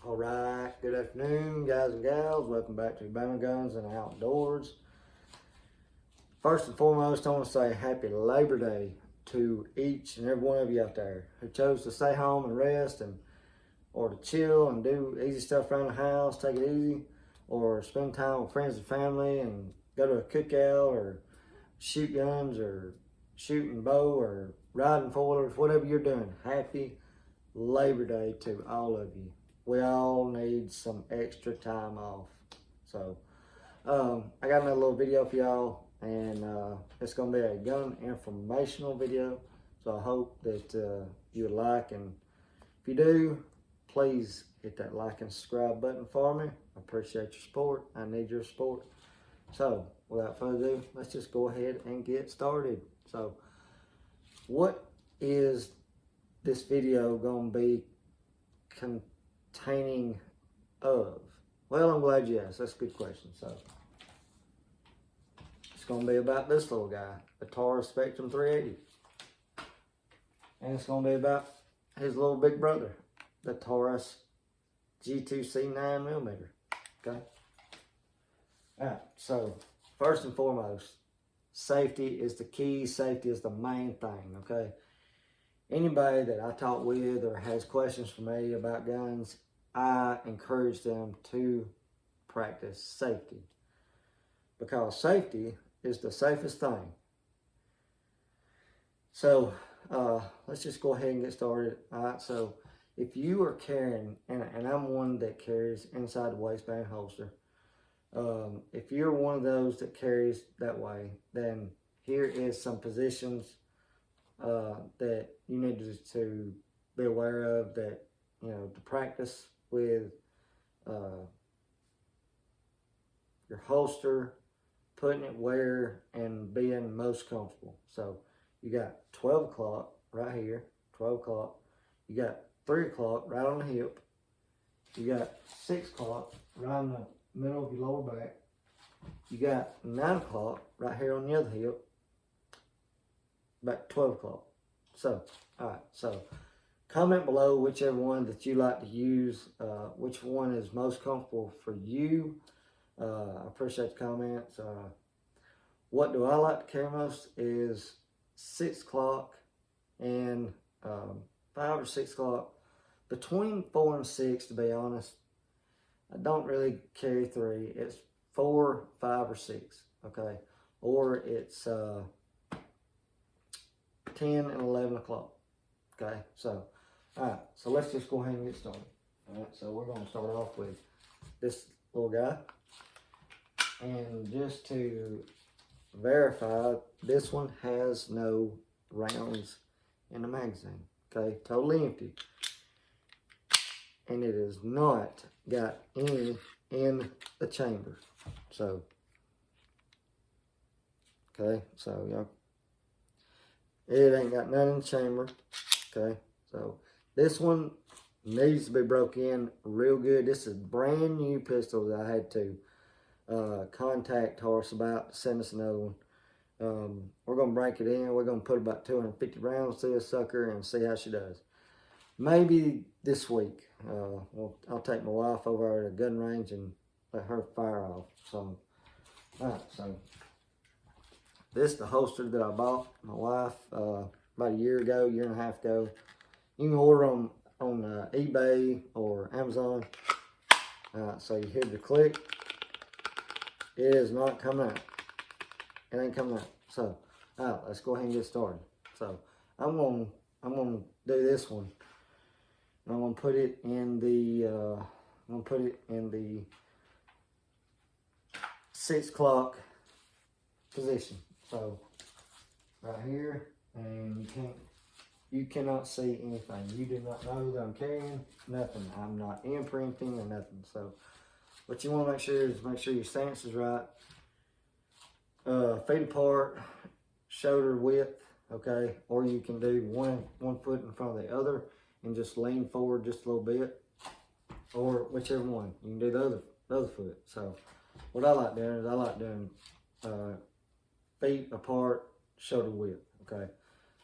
All right, good afternoon, guys and gals. Welcome back to Bama Guns and Outdoors. First and foremost, I want to say happy Labor Day to each and every one of you out there who chose to stay home and rest or to chill and do easy stuff around the house, take it easy, or spend time with friends and family and go to a cookout or shoot guns or shooting bow or riding foilers, whatever you're doing. Happy Labor Day to all of you. We all need some extra time off. So I got another little video for y'all, and it's going to be a gun informational video. So I hope that you would like, and if you do, please hit that like and subscribe button for me. I appreciate your support. I need your support. So without further ado, let's just go ahead and get started. So what is this video going to be containing of? Well, I'm glad you asked. That's a good question. So it's going to be about this little guy, the Taurus Spectrum 380. And it's going to be about his little big brother, the Taurus G2C 9mm. Okay? Alright, so first and foremost, safety is the key. Safety is the main thing, okay? Anybody that I talk with or has questions for me about guns, I encourage them to practice safety, because safety is the safest thing. So let's just go ahead and get started. All right, so if you are carrying, and I'm one that carries inside the waistband holster, if you're one of those that carries that way, then here is some positions that you need to be aware of, that, you know, to practice with your holster, putting it where and being most comfortable. So you got 12 o'clock right here, 12 o'clock. You got 3 o'clock right on the hip. You got 6 o'clock right in the middle of your lower back. You got 9 o'clock right here on the other hip. About 12 o'clock. So, all right, so comment below whichever one that you like to use, which one is most comfortable for you. I appreciate the comments. What do I like to carry most is 6 o'clock and 5 or 6 o'clock. Between 4 and 6, to be honest. I don't really carry 3. It's 4, 5, or 6, okay? Or it's 10 and 11 o'clock, okay? So, all right, so let's just go ahead and get started. All right, so we're going to start off with this little guy. And just to verify, this one has no rounds in the magazine, okay? Totally empty. And it has not got any in the chamber. So, okay, so y'all, it ain't got none in the chamber. Okay, so this one needs to be broke in real good. This is a brand new pistol that I had to contact Taurus about to send us another one. We're going to break it in. We're going to put about 250 rounds to this sucker and see how she does. Maybe this week. I'll take my wife over to the gun range and let her fire off. So, all right, so this is the holster that I bought my wife about a year and a half ago. You can order them on eBay or Amazon. So you hear the click. It is not coming out. It ain't coming out. So, all right, let's go ahead and get started. So I'm gonna do this one. I'm gonna put it in the 6 o'clock position. So right here, and you cannot see anything. You do not know that I'm carrying nothing. I'm not imprinting or nothing. So what you want to make sure is your stance is right. Feet apart, shoulder width, okay? Or you can do one foot in front of the other and just lean forward just a little bit, or whichever one. You can do the other foot. So what I like doing is I like doing feet apart, shoulder width, okay?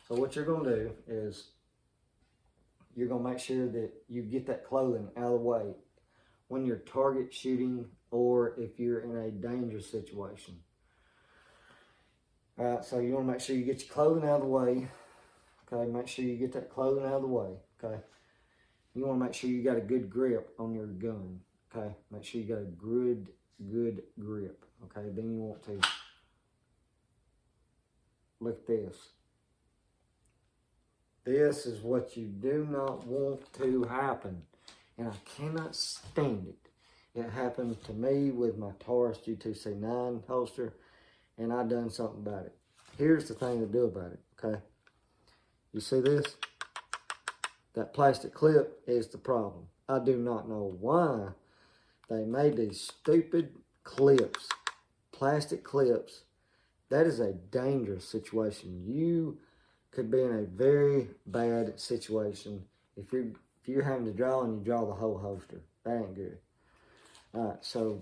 So what you're gonna do is you're gonna make sure that you get that clothing out of the way when you're target shooting or if you're in a dangerous situation. All right, so you want to make sure you get your clothing out of the way. Okay, make sure you get that clothing out of the way. Okay, you want to make sure you got a good grip on your gun. Okay, make sure you got a good grip. Okay, then you want to look at this. This is what you do not want to happen, and I cannot stand it. It happened to me with my Taurus G2C9 holster, and I done something about it. Here's the thing to do about it, okay? You see this? That plastic clip is the problem. I do not know why they made these stupid clips, plastic clips. That is a dangerous situation. You could be in a very bad situation if you're having to draw and you draw the whole holster. That ain't good. All right, so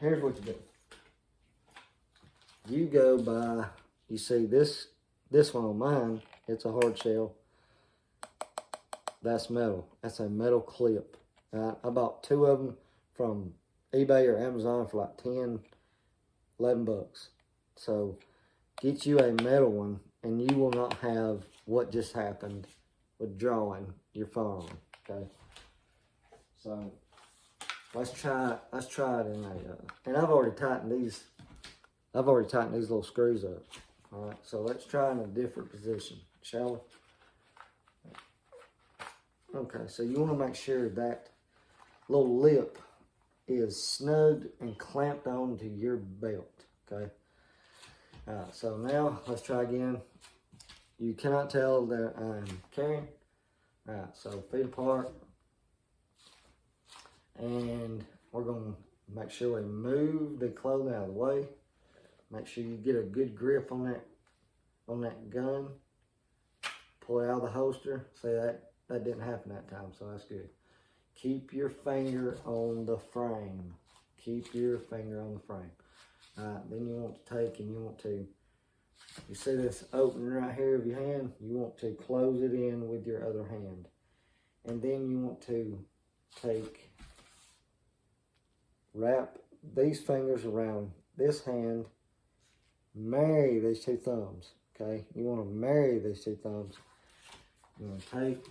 here's what you do. You go by, you see this one on mine, it's a hard shell. That's metal. That's a metal clip. Right? I bought 2 of them from eBay or Amazon for like 10, 11 bucks. So get you a metal one and you will not have what just happened with drawing your firearm. Okay. So let's try it in a, and I've already tightened these little screws up. All right, so let's try in a different position, shall we? Okay, so you want to make sure that little lip is snugged and clamped onto your belt, okay? All right, so now let's try again. You cannot tell that I'm carrying. All right, so feet apart. And we're going to make sure we move the clothing out of the way. Make sure you get a good grip on that gun. Pull it out of the holster. See, that didn't happen that time, so that's good. Keep your finger on the frame. Keep your finger on the frame. Then you want to take and you see this opening right here of your hand? You want to close it in with your other hand. And then you want to wrap these fingers around this hand, marry these 2 thumbs, okay? You want to marry these 2 thumbs. You want to take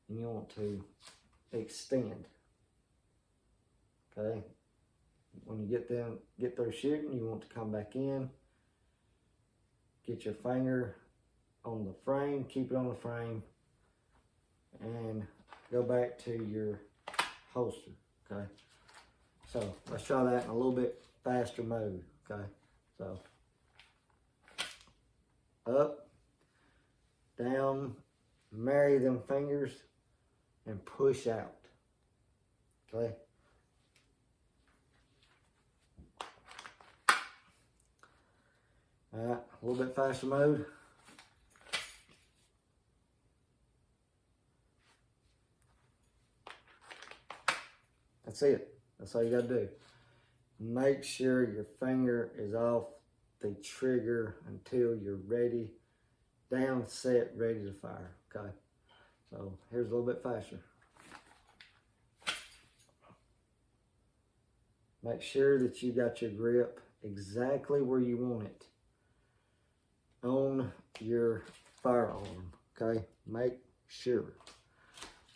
and you want to extend, okay? When you get through shooting, you want to come back in, get your finger on the frame, keep it on the frame, and go back to your holster, okay? So let's try that in a little bit faster mode, okay? So up, down, marry them fingers, and push out, okay? All right, a little bit faster mode. That's it. That's all you gotta do. Make sure your finger is off the trigger until you're ready, down, set, ready to fire, okay? So here's a little bit faster. Make sure that you got your grip exactly where you want it on your firearm, okay? Make sure,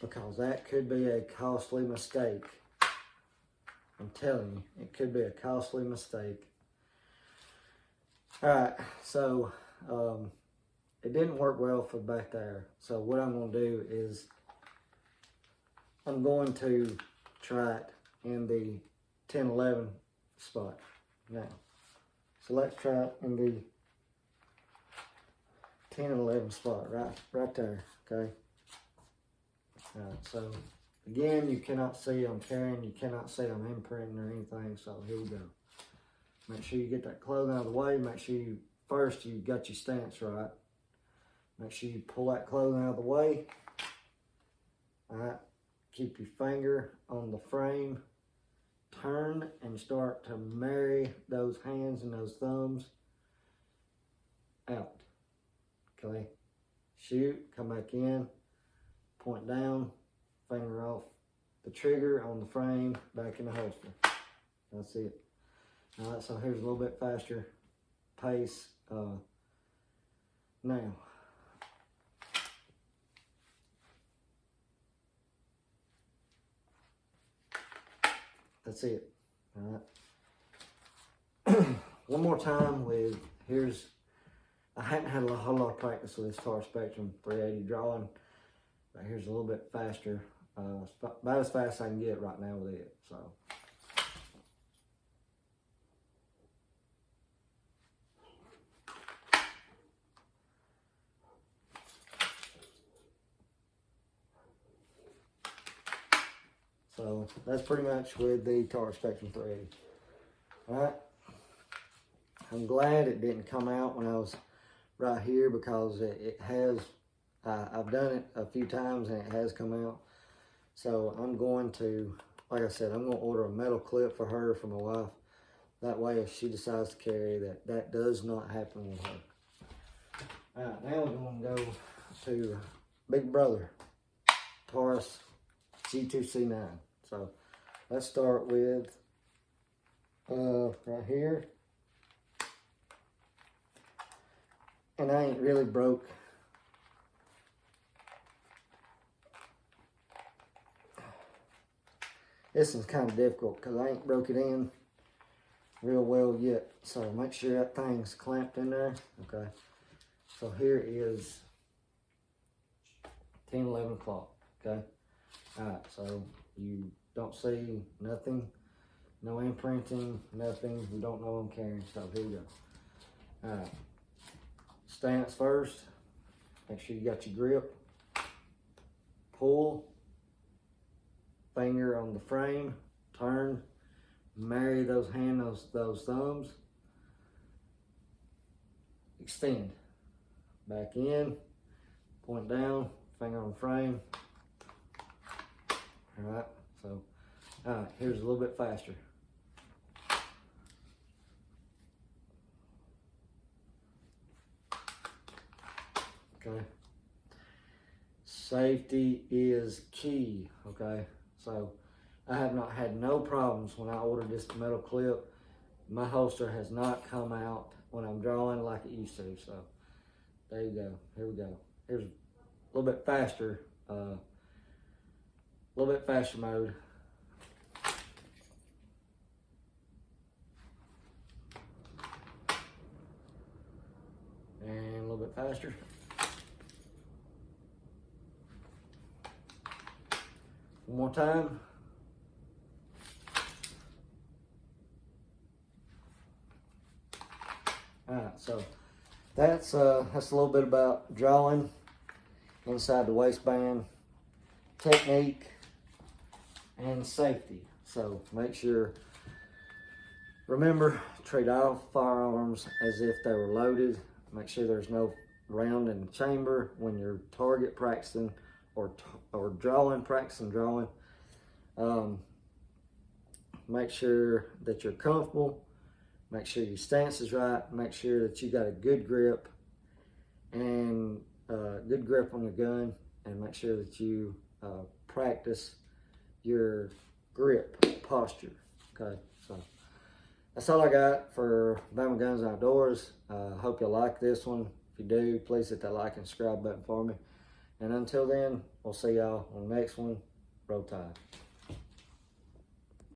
because that could be a costly mistake. I'm telling you, it could be a costly mistake. All right, so it didn't work well for back there. So what I'm going to do is I'm going to try it in the 10-11 spot now. So let's try it in the 10 and 11 spot right there, okay? All right, so again, you cannot see I'm carrying, you cannot see I'm imprinting or anything, so here we go. Make sure you get that clothing out of the way. Make sure you got your stance right. Make sure you pull that clothing out of the way. All right, keep your finger on the frame. Turn and start to marry those hands and those thumbs out. Okay, shoot, come back in, point down, finger off the trigger on the frame back in the holster. That's it. All right, so here's a little bit faster pace now. That's it. All right. One more time with, I hadn't had a whole lot of practice with this Taurus Spectrum 380 drawing, but here's a little bit faster. About as fast as I can get right now with it. So. So that's pretty much with the Taurus Spectrum 380. Alright. I'm glad it didn't come out when I was right here, because it has, I've done it a few times and it has come out. So I'm going to, like I said, I'm going to order a metal clip for her, for my wife. That way if she decides to carry, that does not happen with her. Alright, now we're going to go to Big Brother Taurus G2C9. So let's start with right here. And I ain't really broke. This is kind of difficult because I ain't broke it in real well yet. So make sure that thing's clamped in there. Okay. So here is 10, 11 o'clock. Okay. Alright, so you don't see nothing, no imprinting, nothing. You don't know I'm carrying, so here we go. Alright, stance first. Make sure you got your grip. Pull, finger on the frame, turn, marry those hands, those thumbs. Extend, back in, point down, finger on the frame. Alright, so here's a little bit faster. Okay. Safety is key, okay? So I have not had no problems when I ordered this metal clip. My holster has not come out when I'm drawing like it used to. So there you go. Here we go. Here's a little bit faster. Mode. And a little bit faster. One more time. Alright, so that's a little bit about drawing inside the waistband, technique, and safety. So make sure, remember, treat all firearms as if they were loaded. Make sure there's no round in the chamber when you're target practicing or practicing drawing. Make sure that you're comfortable. Make sure your stance is right. Make sure that you got a good grip and good grip on your gun, and make sure that you practice your grip posture. Okay, so that's all I got for Bama Guns Outdoors. Hope you like this one. If you do, please hit that like and subscribe button for me. And until then, we'll see y'all on the next one. Roll Tide.